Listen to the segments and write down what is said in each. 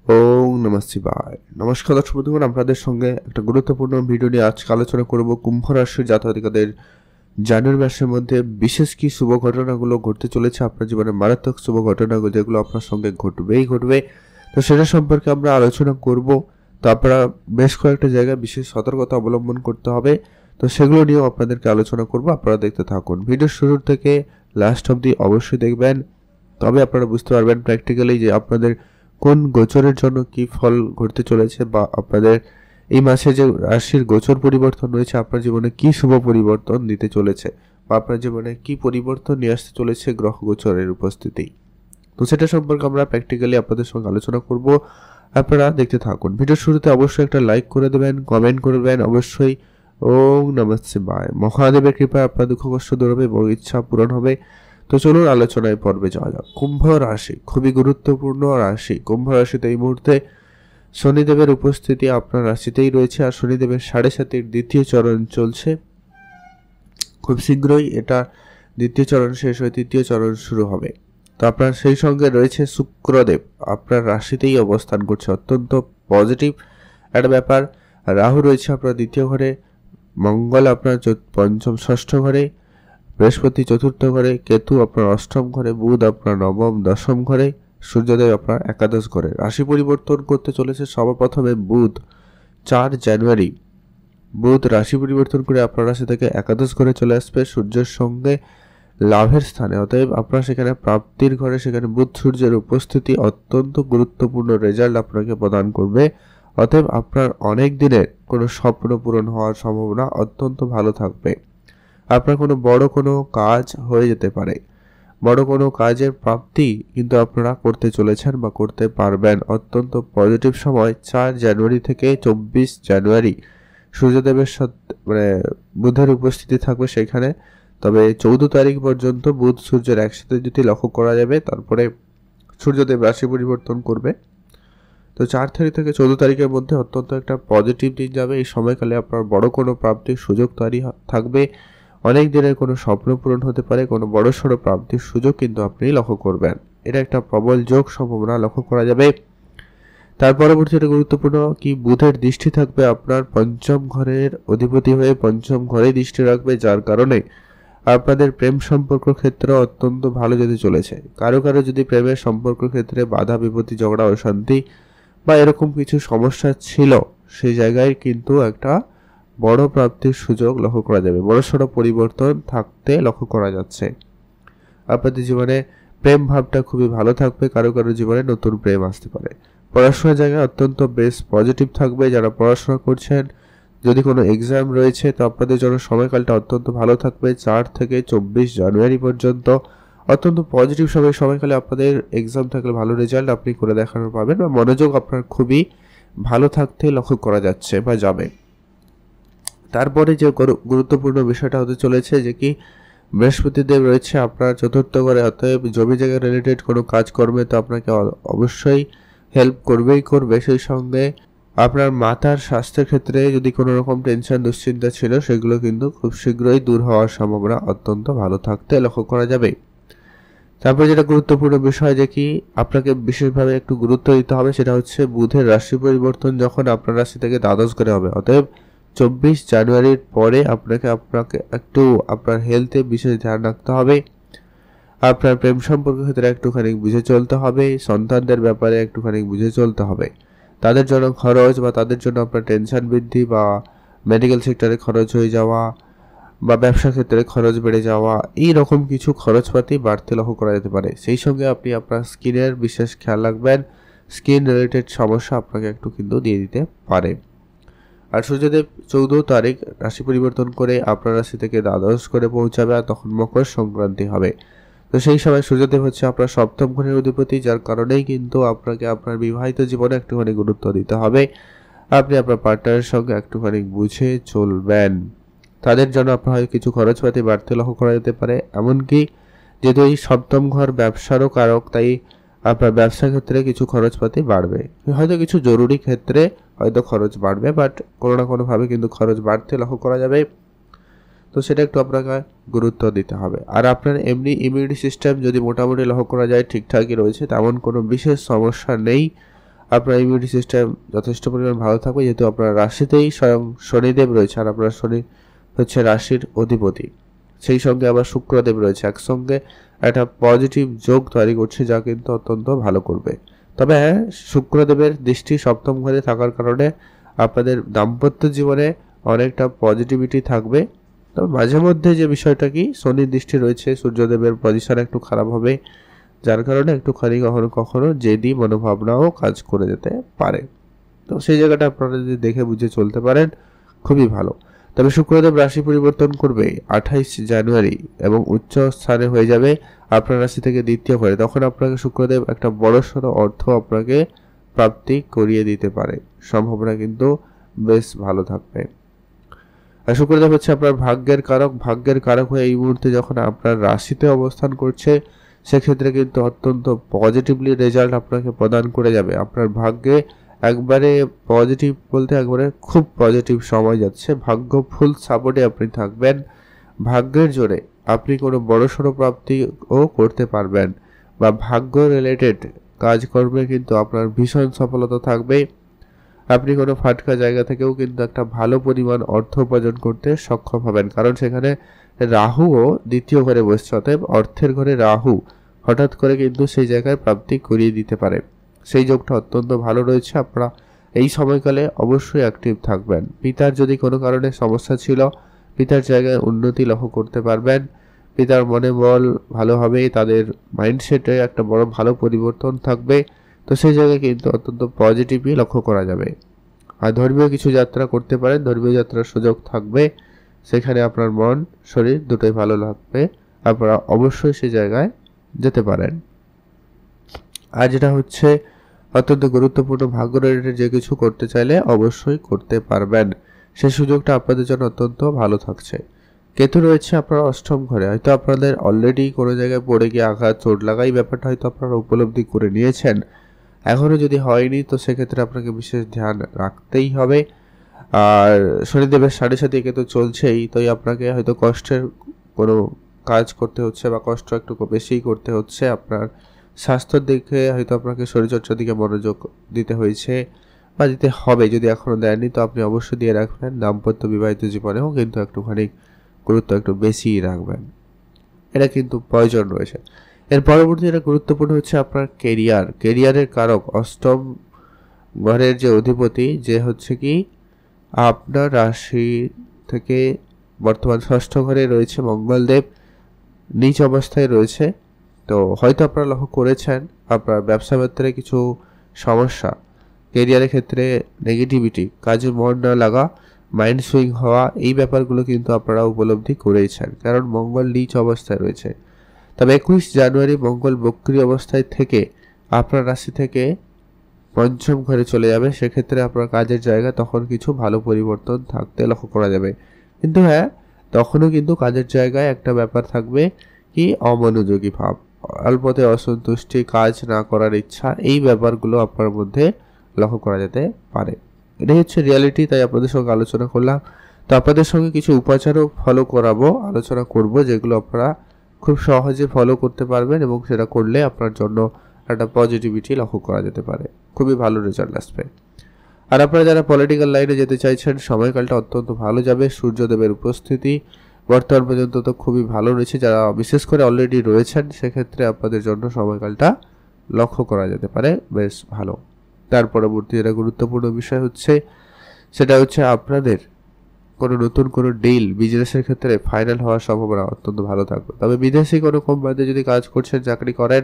ওম নমঃ শিবায়। নমস্কার দর্শক বন্ধুগণ, আপনাদের সঙ্গে একটা গুরুত্বপূর্ণ ভিডিও নিয়ে আজকে আলোচনা করব কুম্ভ রাশির জাতক-জাতিকাদের জানুয়ারি মাসের মধ্যে বিশেষ কি শুভ ঘটনাগুলো ঘটতে চলেছে আপনার জীবনে, মারাত্মক শুভ ঘটনাগুলো যেগুলো আপনার সঙ্গে ঘটবে। তো সেটা সম্পর্কে আমরা আলোচনা করব। তো আপনারা বেশ কয়েকটা জায়গায় বিশেষ সতর্কতা অবলম্বন করতে হবে, তো সেগুলো নিয়েও আপনাদেরকে আলোচনা করব। আপনারা দেখতে থাকুন, ভিডিও শুরু থেকে লাস্ট অবধি অবশ্যই দেখবেন, তবে আপনারা বুঝতে পারবেন প্র্যাকটিক্যালি যে আপনাদের কোন গোচরের জন্য কি ফল ঘটতে চলেছে, বা আপনাদের এই মাসে যে রাশির গোচর পরিবর্তন রয়েছে আপনার জীবনে কি শুভ পরিবর্তন দিতে চলেছে, বা আপনার জীবনে কি পরিবর্তন নিয়ে আসতে চলেছে গ্রহ গোচরের উপস্থিতি। তো সেটা সম্পর্কে আমরা প্র্যাকটিক্যালি আপনাদের সঙ্গে আলোচনা করব। আপনারা দেখতে থাকুন। ভিডিওর শুরুতে অবশ্যই একটা লাইক করে দেবেন, কমেন্ট করবেন অবশ্যই। ওম নমঃ শিবায়। মহাদেবের কৃপায় আপনার দুঃখ কষ্ট দূর হবে এবং ইচ্ছা পূরণ হবে। তো চলুন আলোচনায় পর্বে যাওয়া যাক। কুম্ভ রাশি খুবই গুরুত্বপূর্ণ রাশি। কুম্ভ রাশিতে এই মুহূর্তে শনিদেবের উপস্থিতি আপনার রাশিতেই রয়েছে, আর শনিদেবের 7.5 দ্বিতীয় চরণ চলছে। খুব শীঘ্রই এটা দ্বিতীয় চরণ শেষ হয়ে তৃতীয় চরণ শুরু হবে। তো আপনার সেই সঙ্গে রয়েছে শুক্রদেব আপনার রাশিতেই অবস্থান করছে, অত্যন্ত পজিটিভ একটা ব্যাপার। রাহু রয়েছে আপনার দ্বিতীয় ঘরে, মঙ্গল আপনার পঞ্চম ষষ্ঠ ঘরে, বৃহস্পতি চতুর্থ ঘরে, কেতু আপনার অষ্টম ঘরে, বুধ আপনার নবম দশম ঘরে, সূর্যদেব আপনার একাদশ ঘরে। রাশি পরিবর্তন করতে চলেছে সর্বপ্রথমে বুধ। 4 জানুয়ারি বুধ রাশি পরিবর্তন করে আপনার রাশি থেকে একাদশ ঘরে চলে আসবে সূর্যের সঙ্গে লাভের স্থানে। অতএব আপনার সেখানে প্রাপ্তির ঘরে সেখানে বুধ সূর্যের উপস্থিতি অত্যন্ত গুরুত্বপূর্ণ রেজাল্ট আপনাকে প্রদান করবে। অতএব আপনার অনেক দিনের কোনো স্বপ্ন পূরণ হওয়ার সম্ভাবনা অত্যন্ত ভালো থাকবে। আপনার কোনো বড় কাজ হয়ে যেতে পারে, বড় কোনো কাজের প্রাপ্তি কিন্তু আপনারা করতে চলেছেন বা করতে পারবেন। অত্যন্ত পজিটিভ সময় 4 জানুয়ারি থেকে 24 জানুয়ারি সূর্যদেবের সাথে বুধের উপস্থিতি থাকবে সেখানে। তবে 14 তারিখ পর্যন্ত বুধ সূর্যের একসাথে যদি লক্ষ্য করা যাবে, তারপরে সূর্যদেব রাশি পরিবর্তন করবে। তো 4 তারিখ থেকে 14 তারিখের মধ্যে অত্যন্ত একটা পজিটিভ দিন যাবে। এই সময়কালে আপনার বড় কোনো প্রাপ্তির সুযোগ তৈরি থাকবে। অনেক দিনের কোনো স্বপ্ন পূরণ হতে পারে, কোনো বড়সড় প্রাপ্তির সুযোগ কিন্তু আপনি লক্ষ্য করবেন। এটা একটা প্রবল যোগ সম্ভাবনা লক্ষ্য করা যাবে। তার পরবর্তী একটা গুরুত্বপূর্ণ কি, বুধের দৃষ্টি থাকবে আপনার পঞ্চম ঘরের অধিপতি হয়ে পঞ্চম ঘরে দৃষ্টি রাখবে, যার কারণে আপনাদের প্রেম সম্পর্ক ক্ষেত্রে অত্যন্ত ভালো যেতে চলেছে। কারো যদি প্রেমের সম্পর্ক ক্ষেত্রে বাধা বিপত্তি ঝগড়া অশান্তি বা এরকম কিছু সমস্যা ছিল, সেই জায়গায় কিন্তু একটা বড় প্রাপ্তির সুযোগ লক্ষ্য করা যাবে। বড়সড় পরিবর্তন থাকতে লক্ষ্য করা যাচ্ছে। আপনাদের জীবনে প্রেম ভাবটা খুবই ভালো থাকবে, কারো জীবনে নতুন প্রেম আসতে পারে। পড়াশোনার জায়গায় অত্যন্ত বেশ পজিটিভ থাকবে। যারা পড়াশোনা করছেন, যদি কোনো এক্সাম রয়েছে, তো আপনাদের জন্য সময়কালটা অত্যন্ত ভালো থাকবে। 4 থেকে 24 জানুয়ারি পর্যন্ত অত্যন্ত পজিটিভ সময়কালে আপনাদের এক্সাম থাকলে ভালো রেজাল্ট আপনি করে দেখানোর পাবেন, বা মনোযোগ আপনার খুবই ভালো থাকতে লক্ষ্য করা যাচ্ছে বা যাবে। তারপরে যে গুরুত্বপূর্ণ বিষয়টা হতে চলেছে যে কি, বৃহস্পতি দেব রয়েছে আপনার চতুর্থ ঘরে। অতএব জমি জায়গা রিলেটেড কোনো কাজকর্মে তো আপনাকে অবশ্যই হেল্প করবে। সেই সঙ্গে আপনার মাতার স্বাস্থ্যের ক্ষেত্রে যদি কোনো রকম টেনশন দুশ্চিন্তা ছিল, সেগুলো কিন্তু খুব শীঘ্রই দূর হওয়ার সম্ভাবনা অত্যন্ত ভালো থাকতে লক্ষ্য করা যাবে। তারপরে যেটা গুরুত্বপূর্ণ বিষয় যে কি, আপনাকে বিশেষভাবে একটু গুরুত্ব দিতে হবে, সেটা হচ্ছে বুধের রাশি পরিবর্তন যখন আপনার রাশি থেকে দ্বাদশ ঘরে হবে। অতএব 24 জানুয়ারির পরে আপনাকে একটু আপনার হেলথে বিশেষ ধ্যান রাখতে হবে। আপনার প্রেম সম্পর্কের ক্ষেত্রে একটুখানি বুঝে চলতে হবে। সন্তানদের ব্যাপারে একটুখানি বুঝে চলতে হবে। তাদের জন্য খরচ বা তাদের জন্য আপনার টেনশন বৃদ্ধি, বা মেডিকেল সেক্টরে খরচ হয়ে যাওয়া, বা ব্যবসা ক্ষেত্রে খরচ বেড়ে যাওয়া, এই রকম কিছু খরচপাতি বাড়তে লক্ষ্য করা যেতে পারে। সেই সঙ্গে আপনি আপনার স্কিনের বিশেষ খেয়াল রাখবেন। স্কিন রিলেটেড সমস্যা আপনাকে একটু কিন্তু দিয়ে দিতে পারে। আর সূর্যদেব 14 তারিখ রাশি পরিবর্তন করে আপনার রাশি থেকে দ্বাদশ করে পৌঁছাবে, আর তখন মকর সংক্রান্তি হবে। তো সেই সময় সূর্যদেব হচ্ছে আপনার সপ্তম ঘরের অধিপতি, যার কারণেই কিন্তু আপনাকে আপনার বিবাহিত জীবনে একটুখানি গুরুত্ব দিতে হবে। আপনি আপনার পার্টনারের সঙ্গে একটুখানি বুঝে চলবেন। তাদের জন্য আপনার হয়তো কিছু খরচপাতি বাড়তে লক্ষ্য করা যেতে পারে। এমনকি যেহেতু এই সপ্তম ঘর ব্যবসারও কারক, তাই আপনার ব্যবসা ক্ষেত্রে কিছু খরচপাতি বাড়বে। হয়তো কিছু জরুরি ক্ষেত্রে হয়তো খরচ বাড়বে, বাট কোনো না কোনোভাবে কিন্তু খরচ বাড়তে লক্ষ্য করা যাবে। তো সেটা একটু আপনাকে গুরুত্ব দিতে হবে। আর আপনার এমনি ইমিউনিটি সিস্টেম যদি মোটামুটি লক্ষ্য করা যায় ঠিকঠাকই রয়েছে, তেমন কোনো বিশেষ সমস্যা নেই। আপনার ইমিউনিটি সিস্টেম যথেষ্ট পরিমাণ ভালো থাকবে, যেহেতু আপনার রাশিতেই স্বয়ং শনিদেব রয়েছে, আর আপনার শনি হচ্ছে রাশির অধিপতি। সেই সঙ্গে আবার শুক্রদেব রয়েছে, একসঙ্গে একটা পজিটিভ যোগ তৈরি করছে, যা কিন্তু অত্যন্ত ভালো করবে। তবে হ্যাঁ, শুক্রদেবের দৃষ্টি সপ্তম ঘরে থাকার কারণে আপনাদের দাম্পত্য জীবনে অনেকটা পজিটিভিটি থাকবে। তবে মাঝে মধ্যে যে বিষয়টা কি, শনির দৃষ্টি রয়েছে, সূর্যদেবের পজিশন একটু খারাপ হবে, যার কারণে একটুখানি কখনো কখনো জেদি মনোভাবনাও কাজ করে যেতে পারে। তো সেই জায়গাটা আপনারা যদি দেখে বুঝে চলতে পারেন, খুবই ভালো। তবে শুক্রদেব রাশি পরিবর্তন করবে 28 জানুয়ারি এবং উচ্চ স্থানে হয়ে যাবে আপনার রাশি থেকে দ্বিতীয় ঘরে। তখন আপনাকে শুক্রদেব একটা বড়সড় অর্থ আপনাকে প্রাপ্তি করিয়ে দিতে পারে, সম্ভাবনা কিন্তু বেশ ভালো থাকবে। আর শুক্রদেব হচ্ছে আপনার ভাগ্যের কারক। ভাগ্যের কারক হয়ে এই মুহূর্তে যখন আপনার রাশিতে অবস্থান করছে, সেক্ষেত্রে কিন্তু অত্যন্ত পজিটিভলি রেজাল্ট আপনাকে প্রদান করে যাবে। আপনার ভাগ্যে একবারে পজিটিভ বলতে একবারে খুব পজিটিভ সময় যাচ্ছে, ভাগ্য ফুল সাপোর্টে আপনি থাকবেন। ভাগ্যের জোরে আপনি কোনো বড়সড় প্রাপ্তিও করতে পারবেন, বা ভাগ্য রিলেটেড কাজকর্মে কিন্তু আপনার ভীষণ সফলতা থাকবে। আপনি কোনো ফাটকা জায়গা থেকেও কিন্তু একটা ভালো পরিমাণ অর্থ উপার্জন করতে সক্ষম হবেন, কারণ সেখানে রাহুও দ্বিতীয় ঘরে বসছে, অতএব অর্থের ঘরে রাহু হঠাৎ করে কিন্তু সেই জায়গায় প্রাপ্তি করিয়ে দিতে পারে। সেই যোগটা অত্যন্ত ভালো রয়েছে। আপনারা এই সময়কালে অবশ্যই অ্যাক্টিভ থাকবেন। পিতার যদি কোনো কারণে সমস্যা ছিল, পিতার জায়গায় উন্নতি লক্ষ্য করতে পারবেন। পিতার মনে বল ভালো হবে, তাদের মাইন্ডসেটে একটা বড় ভালো পরিবর্তন থাকবে। তো সেই জায়গায় কিন্তু অত্যন্ত পজিটিভই লক্ষ্য করা যাবে। আর ধর্মীয় কিছু যাত্রা করতে পারেন, ধর্মীয় যাত্রার সুযোগ থাকবে, সেখানে আপনার মন শরীর দুটোই ভালো লাগবে, আপনারা অবশ্যই সেই জায়গায় যেতে পারেন। আর যেটা হচ্ছে অত্যন্ত গুরুত্বপূর্ণ, ভাগ্য রিলেটেড যে কিছু করতে চাইলে অবশ্যই করতে পারবেন, সেই সুযোগটা আপনাদের জন্য অত্যন্ত ভালো থাকছে। কেতু রয়েছে আপনার অষ্টম ঘরে, হয়তো আপনাদের অলরেডি কোনো জায়গায় পড়ে গিয়ে আঘাত চোট লাগা এই ব্যাপারটা হয়তো আপনারা উপলব্ধি করে নিয়েছেন। এখনও যদি হয়নি, তো সেক্ষেত্রে আপনাকে বিশেষ ধ্যান রাখতেই হবে। আর শনিদেবের সাড়ে সাথে কেতু চলছেই, তাই আপনাকে হয়তো কষ্টের কোনো কাজ করতে হচ্ছে, বা কষ্ট একটু বেশিই করতে হচ্ছে। আপনার স্বাস্থ্যের দিকে হয়তো আপনাকে শরীরচর্চার দিকে মনোযোগ দিতে হয়েছে বা দিতে হবে, যদি এখনও দেননি তো আপনি অবশ্যই দিয়ে রাখবেন। দাম্পত্য বিবাহিত জীবনেও কিন্তু একটুখানি গুরুত্ব একটু বেশিই রাখবেন, এটা কিন্তু প্রয়োজন রয়েছে। এর পরবর্তী যেটা গুরুত্বপূর্ণ হচ্ছে আপনার কেরিয়ার। কেরিয়ারের কারক অষ্টম ঘরের যে অধিপতি, যে হচ্ছে কি আপনার রাশি থেকে বর্তমান ষষ্ঠ ঘরে রয়েছে মঙ্গলদেব, নিচ অবস্থায় রয়েছে। তো হয়তো আপনারা লক্ষ্য করেছেন আপনার ব্যবসা ক্ষেত্রে কিছু সমস্যা, কেরিয়ারের ক্ষেত্রে নেগেটিভিটি, কাজে মন না লাগা, মাইন্ড সুইং হওয়া, এই ব্যাপারগুলো কিন্তু আপনারা উপলব্ধি করেইছেন, কারণ মঙ্গল নিচ অবস্থায় রয়েছে। তবে 21 জানুয়ারি মঙ্গল বক্রী অবস্থায় থেকে আপনার রাশি থেকে পঞ্চম ঘরে চলে যাবে, সেক্ষেত্রে আপনার কাজের জায়গা তখন কিছু ভালো পরিবর্তন থাকতে লক্ষ্য করা যাবে। কিন্তু হ্যাঁ, তখনও কিন্তু কাজের জায়গায় একটা ব্যাপার থাকবে কি, অমনোযোগী ভাব, অল্পতে অসন্তুষ্টি, কাজ না করার ইচ্ছা, এই ব্যাপারগুলো আপনার মধ্যে লক্ষ্য করা যেতে পারে। এটাই হচ্ছে রিয়ালিটি, তাই আপনাদের সঙ্গে আলোচনা করলাম। তো আপনাদের সঙ্গে কিছু উপাচারও ফলো করাবো, আলোচনা করব, যেগুলো আপনারা খুব সহজে ফলো করতে পারবেন, এবং সেটা করলে আপনার জন্য একটা পজিটিভিটি লক্ষ্য করা যেতে পারে, খুবই ভালো রেজাল্ট আসবে। আর আপনারা যারা পলিটিক্যাল লাইনে যেতে চাইছেন, সময়কালটা অত্যন্ত ভালো যাবে। সূর্যদেবের উপস্থিতি বর্তমান পর্যন্ত তো খুবই ভালো রয়েছে। যারা বিশেষ করে অলরেডি রয়েছেন, সেক্ষেত্রে আপনাদের জন্য সময়কালটা লক্ষ্য করা যেতে পারে বেশ ভালো। তার পরবর্তী যেটা গুরুত্বপূর্ণ বিষয় হচ্ছে, সেটা হচ্ছে আপনাদের কোনো নতুন কোনো ডিল বিজনেসের ক্ষেত্রে ফাইনাল হওয়ার সম্ভাবনা অত্যন্ত ভালো থাকবে। তবে বিদেশি কোনো কোম্পানিতে যদি কাজ করছেন, চাকরি করেন,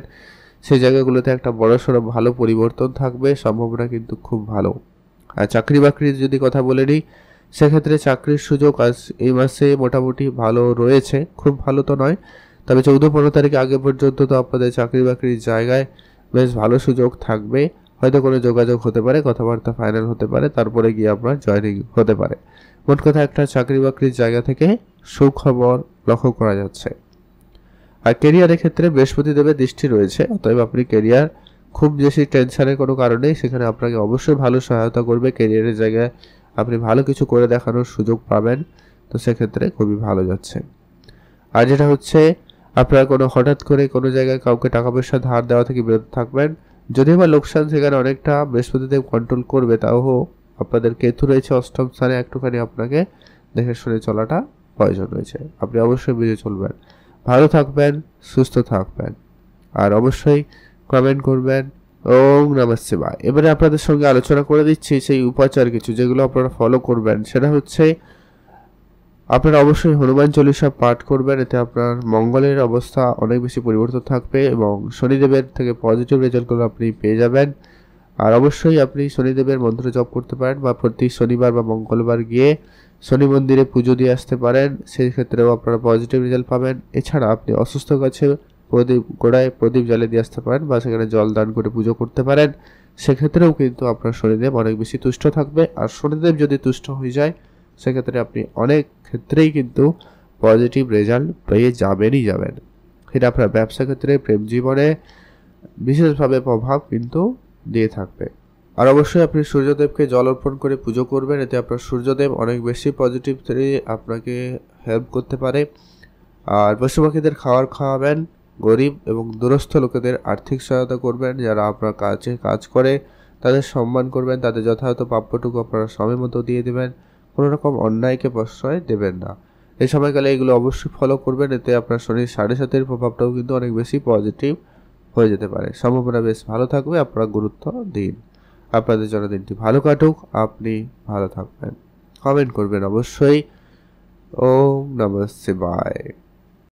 সেই জায়গাগুলোতে একটা বড়সড় ভালো পরিবর্তন থাকবে, সম্ভাবনা কিন্তু খুব ভালো। আর চাকরি বাকরির যদি কথা বলে নিই, সেক্ষেত্রে চাকরির সুযোগ আজ এই মাসে মোটামুটি ভালো রয়েছে, খুব ভালো তো নয়, তবে 14-15 তারিখ আগে পর্যন্ত তো আপনাদের চাকরি বাকরির জায়গায় বেশ ভালো সুযোগ থাকবে। হয়তো কোনো যোগাযোগ হতে পারে, কথাবার্তা ফাইনাল হতে পারে, তারপরে গিয়ে আপনার জয়েনিং হতে পারে। মোট কথা একটা চাকরি বাকরির জায়গা থেকে সুখবর লক্ষ্য করা যাচ্ছে। আর কেরিয়ারের ক্ষেত্রে বৃহস্পতিদেবের দৃষ্টি রয়েছে, অতএব আপনি কেরিয়ার খুব বেশি টেনশনের কোনো কারণেই, সেখানে আপনাকে অবশ্যই ভালো সহায়তা করবে। কেরিয়ারের জায়গায় আপনি ভালো কিছু করে দেখানোর সুযোগ পাবেন, তো সেক্ষেত্রে খুবই ভালো যাচ্ছে। আর যেটা হচ্ছে, আপনারা কোনো হঠাৎ করে কোনো জায়গায় কাউকে টাকা পয়সা ধার দেওয়া থেকে বিরত থাকবেন, যদিও বা লোকসান সেখানে অনেকটা বৃহস্পতিদেব কন্ট্রোল করবে, তাও আপনাদের কেতু রয়েছে অষ্টম স্থানে, একটুখানি আপনাকে দেখে শুনে চলাটা প্রয়োজন রয়েছে। আপনি অবশ্যই বুঝে চলবেন। ভালো থাকবেন, সুস্থ থাকবেন, আর অবশ্যই কমেন্ট করবেন। ওম নমঃ শিবায়। এবারে আপনাদের সঙ্গে আলোচনা করে দিচ্ছি সেই উপাচার কিছু, যেগুলো আপনারা ফলো করবেন। সেটা হচ্ছে আপনারা অবশ্যই হনুমান চল্লিশা পাঠ করবেন, এতে আপনার মঙ্গলের অবস্থা অনেক বেশি পরিবর্তন থাকবে এবং শনিদেবের থেকে পজিটিভ রেজাল্টগুলো আপনি পেয়ে যাবেন। আর অবশ্যই আপনি শনিদেবের মন্ত্র জপ করতে পারেন, বা প্রতি শনিবার বা মঙ্গলবার গিয়ে শনি মন্দিরে পুজো দিয়ে আসতে পারেন, সেই ক্ষেত্রেও আপনারা পজিটিভ রেজাল্ট পাবেন। এছাড়া আপনি অসুস্থ গাছে প্রদীপ গোড়ায় প্রদীপ জ্বালিয়ে দিয়ে আসতে পারেন, বা সেখানে জল দান করে পুজো করতে পারেন, সেক্ষেত্রেও কিন্তু আপনার শনিদেব অনেক বেশি তুষ্ট থাকবে। আর শনিদেব যদি তুষ্ট হয়ে যায়, সেক্ষেত্রে আপনি অনেক ক্ষেত্রেই কিন্তু পজিটিভ রেজাল্ট পেয়ে যাবেনই যাবেন। এটা আপনার ব্যবসা ক্ষেত্রে, প্রেম জীবনে বিশেষভাবে প্রভাব কিন্তু দিয়ে থাকবে। আর অবশ্যই আপনি সূর্যদেবকে জল অর্পণ করে পুজো করবেন, এতে আপনার সূর্যদেব অনেক বেশি পজিটিভলি আপনাকে হেল্প করতে পারে। আর পশু পাখিদের খাওয়াবেন, গরিব এবং দুরস্থ লোকেদের আর্থিক সহায়তা করবেন, যারা আপনার কাছে কাজ করে তাদের সম্মান করবেন, তাদের যথাযথ প্রাপ্যটুকু আপনারা সময় মতো দিয়ে দেবেন, কোনো রকম অন্যায়কে প্রশ্রয় দেবেন না। এই সময়কালে এগুলো অবশ্যই ফলো করবেন, এতে আপনার শনির 7.5-এর প্রভাবটাও কিন্তু অনেক বেশি পজিটিভ হয়ে যেতে পারে। সম্ভাবনা বেশ ভালো থাকবে, আপনারা গুরুত্ব দিন। আপনাদের জন্মদিনটি ভালো কাটুক, আপনি ভালো থাকবেন। কমেন্ট করবেন অবশ্যই। ওম নমঃ শিবায়।